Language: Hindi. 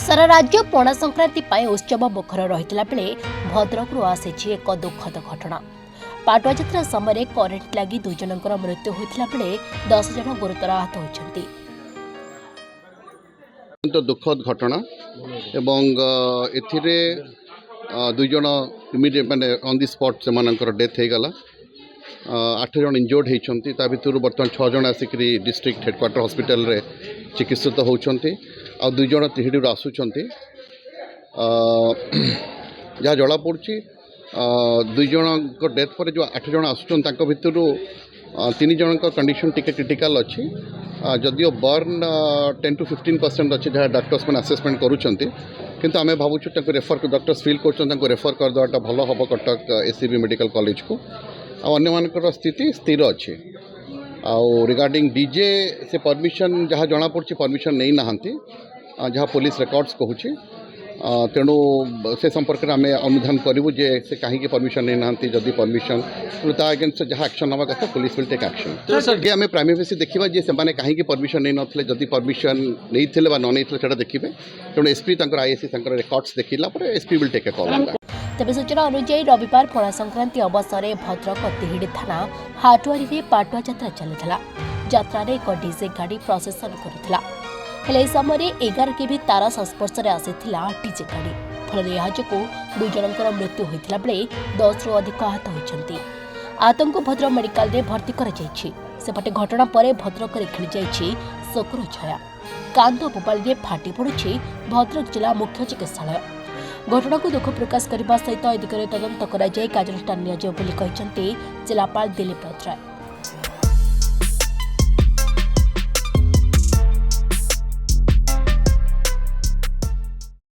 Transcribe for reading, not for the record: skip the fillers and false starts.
सारा राज्य पणा संक्रांति उत्सव मुखर रही बेले भद्रक आसी एक दुखद घटना। पाटुआ यात्रा समय करेन्ट लगी 2 जनकर मृत्यु होता बेले 10 जन गुरुतर आहत होती। दुखद घटना एवं एथिरे 2 जन इमिडिएट माने ऑन द स्पॉट से डेथ हो गला। 8 जन इंजर्ड होती भर बर्तमान 6 जन आसिक डिस्ट्रिक्ट हेडक्वार्टर हॉस्पिटल रे चिकित्सित होती आ 2 जन तिहिडी आसुंच जहाँ जला पड़ी 2 जन डेथ पर जो 8 जन आसुन भितर 3 जन कंडीशन टिके क्रिटिकल अच्छी जदियो बर्न 10 to 15% अच्छी जहाँ डॉक्टर्स मैंने असेसमेंट करुँच किंतु आम भावुँ रेफर डॉक्टर्स फिल कर रेफर करदेटा भल हम कटक एसीबी मेडिकल कॉलेज को अन्य स्थिति स्थिर अच्छी। रिगार्डिंग डीजे से परमिशन जहाँ जना पड़ी परमिशन नहीं नहांती जहाँ पुलिस रिकॉर्ड्स कहूँ तेणु से संपर्क में आम अनुधान करूँ जे से कहीं परमिशन नहीं नहांती जदि परमिशन अगेंस्ट जहाँ एक्शन हवा कथा पुलिस विल टेक एक्शन। आम प्राइम फेसी देखा जे से कहीं परमिशन नहीं नथिले जदि परमिशन नहीं थे न नहीं देखिए तेणु एसपी आईएसी रिकॉर्ड्स देखला SP will take a call. तेज सूचना अनुଯାयी रविवार पणा संक्रांति अवसर में भद्रक तिहिडी थाना हाटुआरी में पाटुआ यात्रा चलुला। यात्रा एक डीजे गाड़ी प्रसेसन करुला हेले समय 11 के भी तारा संस्पर्श में आसीथिला डीजे गाड़ी फल यह जो 2 जनकर मृत्यु होता बेले 10 रु अधिक आहत होती। आतंक भद्रक मेडिकल में भर्ती करपटे घटना पर भद्रक में खेली जाइए शोकर छाया। कांध बोपाल में फाटी पड़ुछि भद्रक जिला मुख्य चिकित्सालय। घटना को दुख प्रकाश करने सहित ए दिगरे तदंत कर कार्यानुष्ठान जिलापाल दिलीप राय।